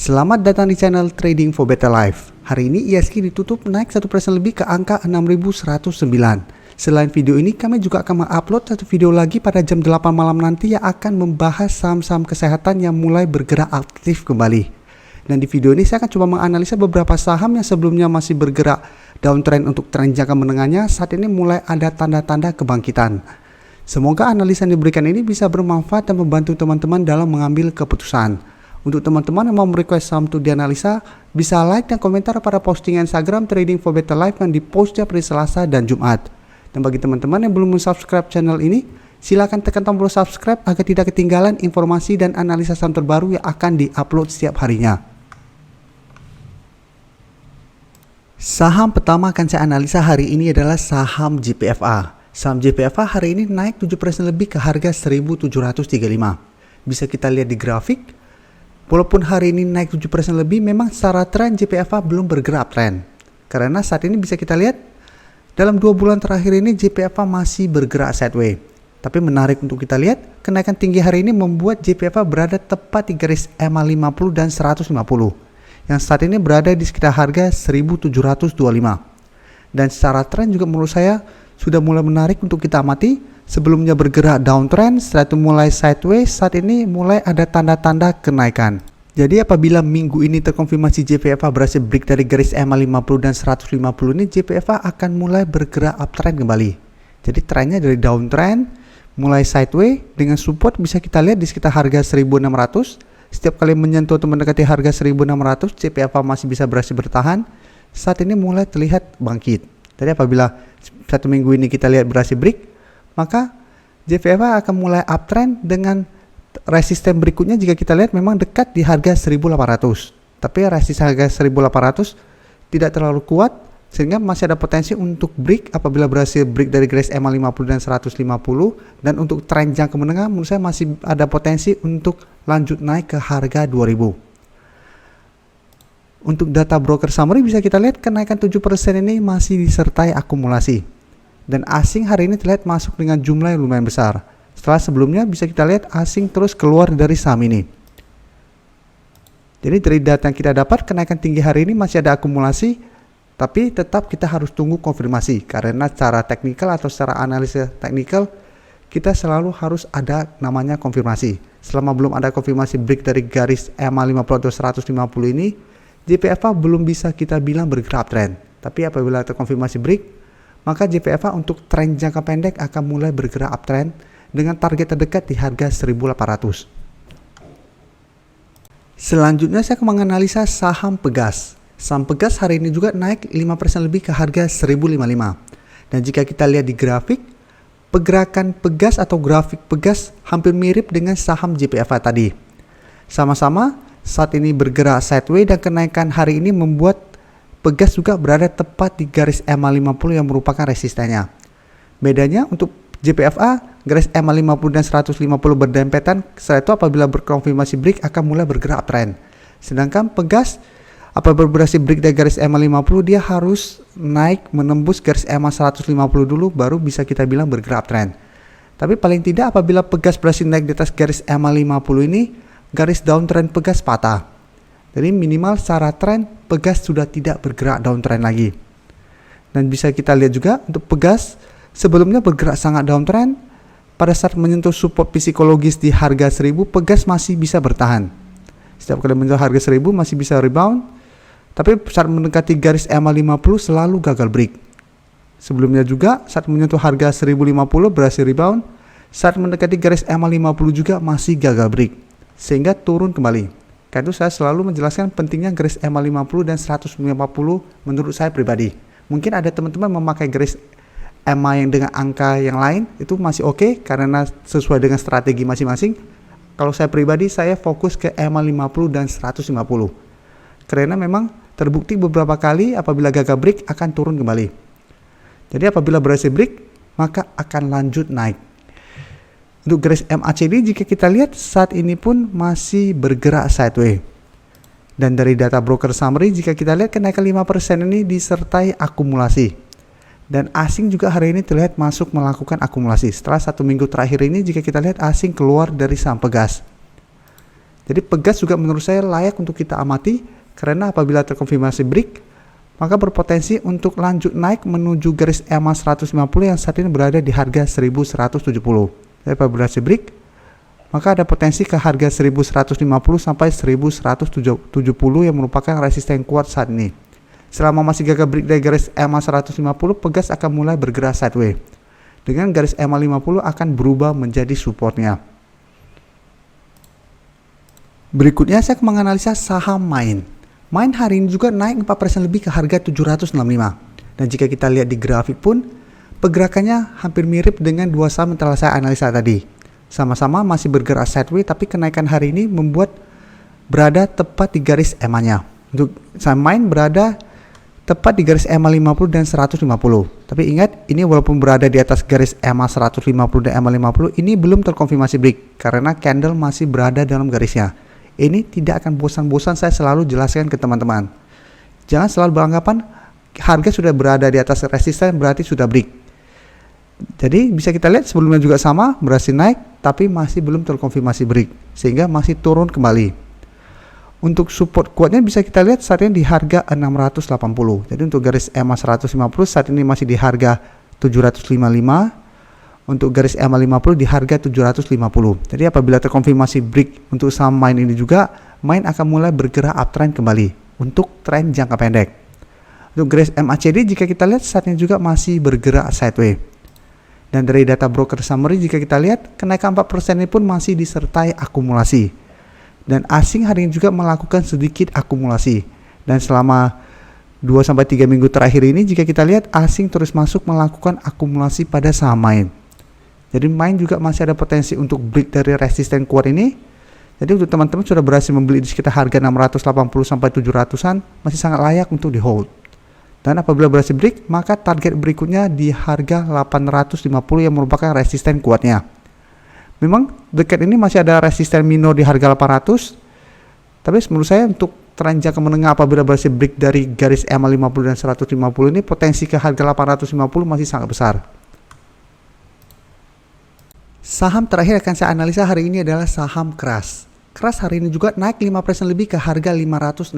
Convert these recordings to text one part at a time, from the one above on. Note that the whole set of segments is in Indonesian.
Selamat datang di channel Trading for Better Life. Hari ini ISG ditutup naik 1% lebih ke angka 6.109. Selain video ini, kami juga akan mengupload satu video lagi pada jam 8 malam nanti yang akan membahas saham-saham kesehatan yang mulai bergerak aktif kembali. Dan di video ini saya akan coba menganalisa beberapa saham yang sebelumnya masih bergerak downtrend untuk tren jangka menengahnya, saat ini mulai ada tanda-tanda kebangkitan. Semoga analisa yang diberikan ini bisa bermanfaat dan membantu teman-teman dalam mengambil keputusan. Untuk teman-teman yang mau request saham untuk dianalisa, bisa like dan komentar pada postingan Instagram Trading for Better Life yang dipost setiap hari Selasa dan Jumat. Dan bagi teman-teman yang belum subscribe channel ini, silakan tekan tombol subscribe agar tidak ketinggalan informasi dan analisa saham terbaru yang akan diupload setiap harinya. Saham pertama akan saya analisa hari ini adalah saham JPFA. Saham JPFA hari ini naik 7% lebih ke harga 1.735. Bisa kita lihat di grafik. Walaupun hari ini naik 7% lebih, memang secara tren JPFA belum bergerak tren. Karena saat ini bisa kita lihat, dalam 2 bulan terakhir ini JPFA masih bergerak sideways. Tapi menarik untuk kita lihat, kenaikan tinggi hari ini membuat JPFA berada tepat di garis EMA 50 dan 150. Yang saat ini berada di sekitar harga 1.725. Dan secara tren juga menurut saya sudah mulai menarik untuk kita amati. Sebelumnya bergerak downtrend, setelah itu mulai sideways, saat ini mulai ada tanda-tanda kenaikan. Jadi apabila minggu ini terkonfirmasi JPFA berhasil break dari garis EMA 50 dan 150 ini, JPFA akan mulai bergerak uptrend kembali. Jadi trennya dari downtrend, mulai sideways, dengan support bisa kita lihat di sekitar harga 1.600. Setiap kali menyentuh atau mendekati harga 1.600, JPFA masih bisa berhasil bertahan. Saat ini mulai terlihat bangkit. Jadi apabila satu minggu ini kita lihat berhasil break, maka JPFA akan mulai uptrend dengan resisten berikutnya jika kita lihat memang dekat di harga 1.800. Tapi resisten harga 1.800 tidak terlalu kuat sehingga masih ada potensi untuk break apabila berhasil break dari garis EMA 50 dan 150. Dan untuk tren jangka menengah menurut saya masih ada potensi untuk lanjut naik ke harga 2.000. Untuk data broker summary bisa kita lihat kenaikan 7% ini masih disertai akumulasi. Dan asing hari ini terlihat masuk dengan jumlah yang lumayan besar. Setelah sebelumnya bisa kita lihat asing terus keluar dari saham ini. Jadi dari data yang kita dapat, kenaikan tinggi hari ini masih ada akumulasi, tapi tetap kita harus tunggu konfirmasi. Karena secara teknikal atau secara analisa teknikal, kita selalu harus ada namanya konfirmasi. Selama belum ada konfirmasi break dari garis EMA 50 atau 150 ini, JPFA belum bisa kita bilang bergerak trend. Tapi apabila terkonfirmasi break, maka JPFA untuk tren jangka pendek akan mulai bergerak uptrend dengan target terdekat di harga 1.800. Selanjutnya saya akan menganalisa saham Pegas. Saham Pegas hari ini juga naik 5% lebih ke harga 1.055. Dan jika kita lihat di grafik, pergerakan Pegas atau grafik Pegas hampir mirip dengan saham JPFA tadi. Sama-sama saat ini bergerak sideways dan kenaikan hari ini membuat Pegas juga berada tepat di garis EMA 50 yang merupakan resistennya. Bedanya untuk JPFA, garis EMA 50 dan 150 berdempetan, setelah itu apabila berkonfirmasi break akan mulai bergerak uptrend. Sedangkan Pegas, apabila berhasil break dari garis EMA 50, dia harus naik menembus garis EMA 150 dulu, baru bisa kita bilang bergerak uptrend. Tapi paling tidak apabila Pegas berhasil naik di atas garis EMA 50 ini, garis downtrend Pegas patah. Jadi minimal secara tren Pegas sudah tidak bergerak downtrend lagi. Dan bisa kita lihat juga untuk Pegas sebelumnya bergerak sangat downtrend. Pada saat menyentuh support psikologis di harga 1.000, Pegas masih bisa bertahan. Setiap kali menyentuh harga 1.000 masih bisa rebound. Tapi saat mendekati garis EMA 50 selalu gagal break. Sebelumnya juga saat menyentuh harga 1.050 berhasil rebound. Saat mendekati garis EMA 50 juga masih gagal break. Sehingga turun kembali. Karena itu saya selalu menjelaskan pentingnya garis EMA 50 dan 150 menurut saya pribadi. Mungkin ada teman-teman memakai garis EMA yang dengan angka yang lain, itu masih oke karena sesuai dengan strategi masing-masing. Kalau saya pribadi, saya fokus ke EMA 50 dan 150. Karena memang terbukti beberapa kali apabila gagal break akan turun kembali. Jadi apabila berhasil break, maka akan lanjut naik. Untuk garis MACD jika kita lihat saat ini pun masih bergerak sideways. Dan dari data broker summary jika kita lihat kenaikan 5% ini disertai akumulasi. Dan asing juga hari ini terlihat masuk melakukan akumulasi. Setelah 1 minggu terakhir ini jika kita lihat asing keluar dari saham Pegas. Jadi Pegas juga menurut saya layak untuk kita amati karena apabila terkonfirmasi break, maka berpotensi untuk lanjut naik menuju garis EMA 150 yang saat ini berada di harga 1170. Jadi apabila break, maka ada potensi ke harga 1150 sampai 1170 yang merupakan resisten kuat saat ini. Selama masih gagal break dari garis EMA 150, Pegas akan mulai bergerak sideways. Dengan garis EMA 50 akan berubah menjadi supportnya. Berikutnya saya akan menganalisa saham Main. Main hari ini juga naik 4% lebih ke harga 765. Dan jika kita lihat di grafik pun, pergerakannya hampir mirip dengan dua saham yang telah saya analisa tadi. Sama-sama masih bergerak sideways, tapi kenaikan hari ini membuat berada tepat di garis EMA-nya. Untuk saham Main berada tepat di garis EMA 50 dan 150. Tapi ingat, ini walaupun berada di atas garis EMA 150 dan EMA 50, ini belum terkonfirmasi break karena candle masih berada dalam garisnya. Ini tidak akan bosan-bosan saya selalu jelaskan ke teman-teman. Jangan selalu beranggapan harga sudah berada di atas resisten berarti sudah break. Jadi bisa kita lihat sebelumnya juga sama, berhasil naik tapi masih belum terkonfirmasi break sehingga masih turun kembali. Untuk support kuatnya bisa kita lihat saat ini di harga 680. Jadi untuk garis EMA 150 saat ini masih di harga 755. Untuk garis EMA 50 di harga 750. Jadi apabila terkonfirmasi break untuk saham Main ini juga, Main akan mulai bergerak uptrend kembali untuk tren jangka pendek. Untuk garis MACD jika kita lihat saat ini juga masih bergerak sideways. Dan dari data broker summary jika kita lihat, kenaikan 4% ini pun masih disertai akumulasi. Dan asing hari ini juga melakukan sedikit akumulasi. Dan selama 2-3 minggu terakhir ini jika kita lihat asing terus masuk melakukan akumulasi pada saham Main. Jadi Main juga masih ada potensi untuk break dari resisten kuat ini. Jadi untuk teman-teman sudah berhasil membeli di sekitar harga 680 sampai 700-an masih sangat layak untuk di hold. Dan apabila berhasil break, maka target berikutnya di harga 850 yang merupakan resisten kuatnya. Memang dekat ini masih ada resisten minor di harga 800. Tapi menurut saya untuk tren jangka menengah apabila berhasil break dari garis EMA 50 dan 150 ini potensi ke harga 850 masih sangat besar. Saham terakhir akan saya analisa hari ini adalah saham Kras. Kras hari ini juga naik 5% lebih ke harga 516.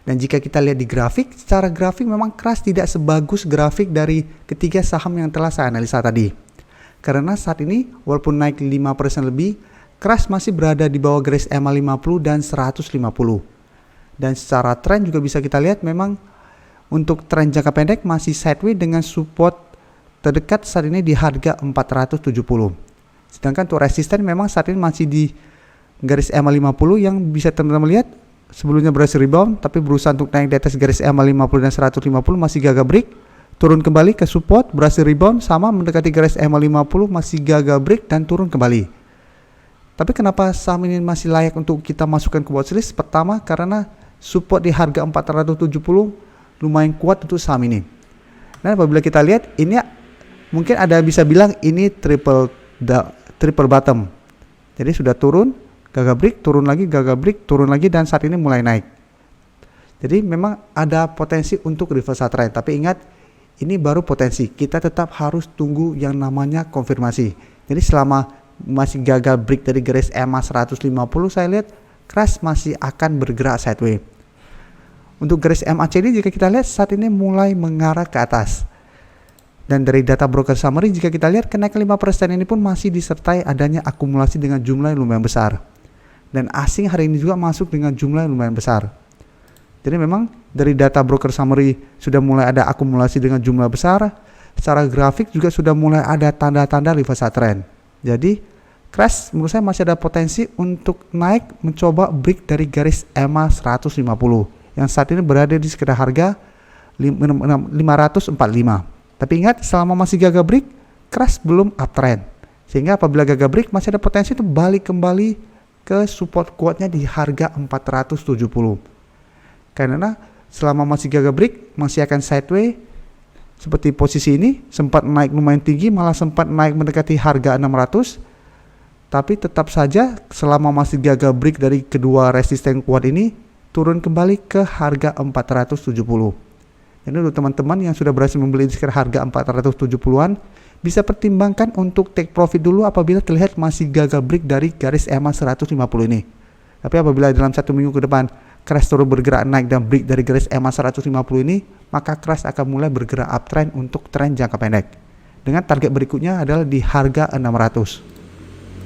Dan jika kita lihat di grafik, secara grafik memang Kras tidak sebagus grafik dari ketiga saham yang telah saya analisa tadi. Karena saat ini walaupun naik 5% lebih, Kras masih berada di bawah garis EMA 50 dan 150. Dan secara tren juga bisa kita lihat memang untuk tren jangka pendek masih sideways dengan support terdekat saat ini di harga 470. Sedangkan untuk resisten memang saat ini masih di garis EMA 50 yang bisa teman-teman lihat sebelumnya berhasil rebound tapi berusaha untuk naik di atas garis EMA 50 dan 150 masih gagal break, turun kembali ke support, berhasil rebound sama mendekati garis EMA 50 masih gagal break dan turun kembali. Tapi kenapa saham ini masih layak untuk kita masukkan ke watchlist? Pertama karena support di harga 470 lumayan kuat untuk saham ini. Nah apabila kita lihat ini mungkin ada bisa bilang ini triple bottom. Jadi sudah turun, gagal break, turun lagi, gagal break, turun lagi dan saat ini mulai naik. Jadi memang ada potensi untuk reversal trend. Tapi ingat ini baru potensi. Kita tetap harus tunggu yang namanya konfirmasi. Jadi selama masih gagal break dari garis EMA 150 saya lihat Kras masih akan bergerak sideways. Untuk garis MACD jika kita lihat saat ini mulai mengarah ke atas. Dan dari data broker summary jika kita lihat kenaikan 5% ini pun masih disertai adanya akumulasi dengan jumlah yang lumayan besar. Dan asing hari ini juga masuk dengan jumlah yang lumayan besar. Jadi memang dari data broker summary sudah mulai ada akumulasi dengan jumlah besar. Secara grafik juga sudah mulai ada tanda-tanda reversal trend. Jadi Kras menurut saya masih ada potensi untuk naik mencoba break dari garis EMA 150 yang saat ini berada di sekitar harga 545. Tapi ingat selama masih gagal break, Kras belum uptrend. Sehingga apabila gagal break masih ada potensi untuk balik kembali ke support kuatnya di harga 470. Karena selama masih gagal break masih akan sideways seperti posisi ini, sempat naik lumayan tinggi malah sempat naik mendekati harga 600. Tapi tetap saja selama masih gagal break dari kedua resisten kuat ini turun kembali ke harga 470. Jadi untuk teman-teman yang sudah berhasil membeli di sekitar harga 470-an bisa pertimbangkan untuk take profit dulu apabila terlihat masih gagal break dari garis EMA 150 ini. Tapi apabila dalam 1 minggu ke depan crash terus bergerak naik dan break dari garis EMA 150 ini, maka crash akan mulai bergerak uptrend untuk tren jangka pendek. Dengan target berikutnya adalah di harga 600.